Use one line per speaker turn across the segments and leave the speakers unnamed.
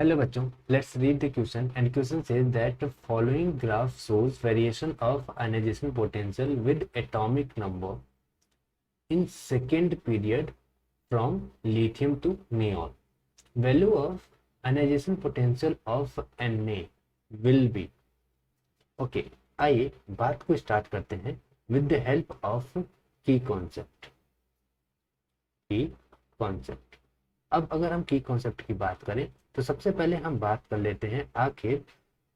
Hello बच्चों, let's read the question and question says that following graph shows variation of ionisation potential with atomic number in second period from lithium to neon. Value of ionization potential of Na will be. Okay, आइए बात को start करते हैं with the help of की concept. की concept, अब अगर हम की कॉन्सेप्ट की बात करें तो सबसे पहले हम बात कर लेते हैं आखिर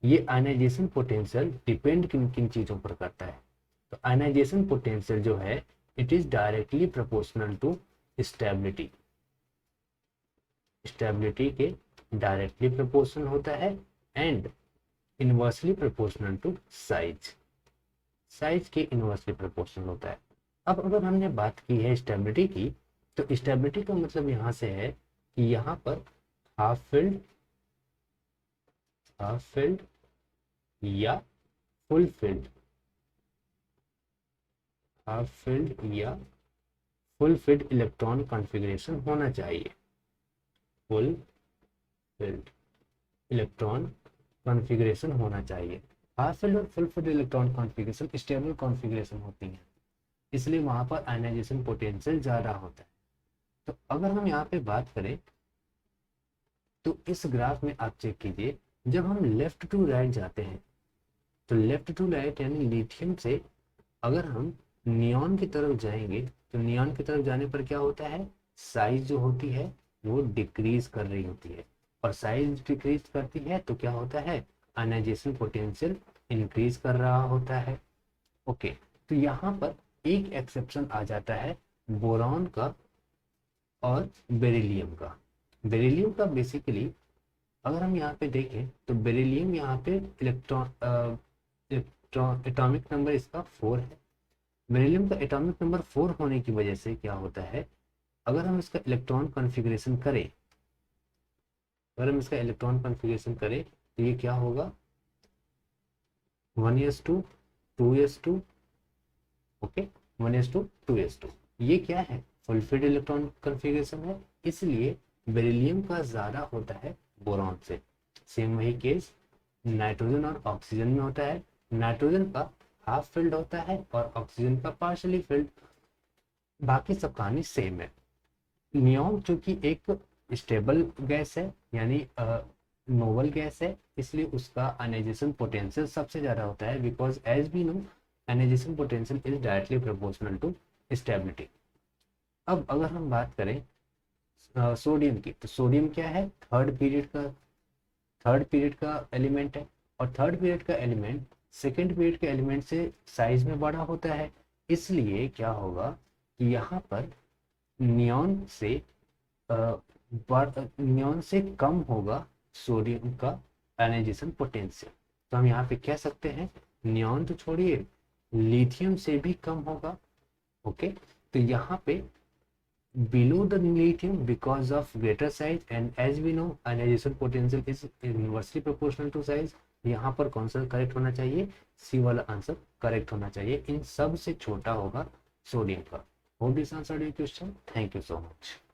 ये आयनाइजेशन पोटेंशियल डिपेंड किन किन चीजों पर करता है। तो आयनाइजेशन पोटेंशियल जो है it is directly proportional to stability. Stability के डायरेक्टली प्रोपोर्शनल होता है and inversely proportional to size. Size के इनवर्सली प्रोपोर्शनल होता है। अब अगर हमने बात की है स्टेबिलिटी की, तो स्टेबिलिटी का मतलब यहां से है कि यहाँ पर हाफ फिल्ड या फुल फिल्ड, हाफ फिल्ड या फुल फिल्ड इलेक्ट्रॉन कॉन्फ़िगरेशन होना चाहिए। फुल फिल्ड इलेक्ट्रॉन कॉन्फ़िगरेशन होना चाहिए। हाफ फिल्ड और full field electron configuration stable configuration होती है, इसलिए वहां पर आयनाइजेशन पोटेंशियल ज्यादा होता है। तो अगर हम यहाँ पे बात करें तो इस ग्राफ में आप चेक कीजिए, जब हम लेफ्ट टू राइट जाते हैं तो लेफ्ट टू राइट यानी लिथियम से अगर हम नियॉन की तरफ जाएंगे तो नियॉन की तरफ जाने पर क्या होता है, साइज जो होती है वो डिक्रीज कर रही होती है, और साइज डिक्रीज करती है तो क्या होता है, आयनाइजेशन पोटेंशियल इंक्रीज कर रहा होता है। ओके, तो यहाँ पर एक एक्सेप्शन आ जाता है बोरॉन का और बेरिलियम का। बेरिलियम का बेसिकली अगर हम यहाँ पे देखें तो बेरिलियम यहाँ पे इलेक्ट्रॉन एटॉमिक नंबर इसका 4 है। बेरिलियम का एटॉमिक नंबर 4 होने की वजह से क्या होता है, अगर हम इसका इलेक्ट्रॉन कॉन्फ़िगरेशन करें, तो ये क्या होगा 1s2 2s2। Okay, 1s2 2s2 ये क्या है, फुल फिल्ड इलेक्ट्रॉन कॉन्फ़िगरेशन है, इसलिए बेरिलियम का ज्यादा होता है बोरॉन से। सेम वही केस नाइट्रोजन और ऑक्सीजन में होता है। नाइट्रोजन का हाफ फिल्ड होता है और ऑक्सीजन का पार्शली फिल्ड। बाकी सब कहानी सेम है। नियॉन चूंकि एक स्टेबल गैस है यानी नोबल गैस है, इसलिए उसका आयनाइजेशन पोटेंशियल सबसे ज्यादा होता है, because as we know ionisation potential is directly proportional to stability. अब अगर हम बात करें सोडियम की, तो सोडियम क्या है, थर्ड पीरियड का एलिमेंट है, और थर्ड पीरियड का एलिमेंट सेकेंड पीरियड के एलिमेंट से साइज में बड़ा होता है, इसलिए क्या होगा कि यहाँ पर नियॉन से नियॉन से कम होगा सोडियम का आयनाइजेशन पोटेंशियल। तो हम यहाँ पे कह सकते हैं नियॉन तो छोड़िए, लिथियम से भी कम होगा। ओके, तो यहाँ पे below the lithium because of greater size, and as we know ionization potential is inversely proportional to size। यहाँ पर कौन सा करेक्ट होना चाहिए, सी वाला आंसर करेक्ट होना चाहिए। इन सब से छोटा होगा सोडियम का। Hope this answered your question. Thank you so much.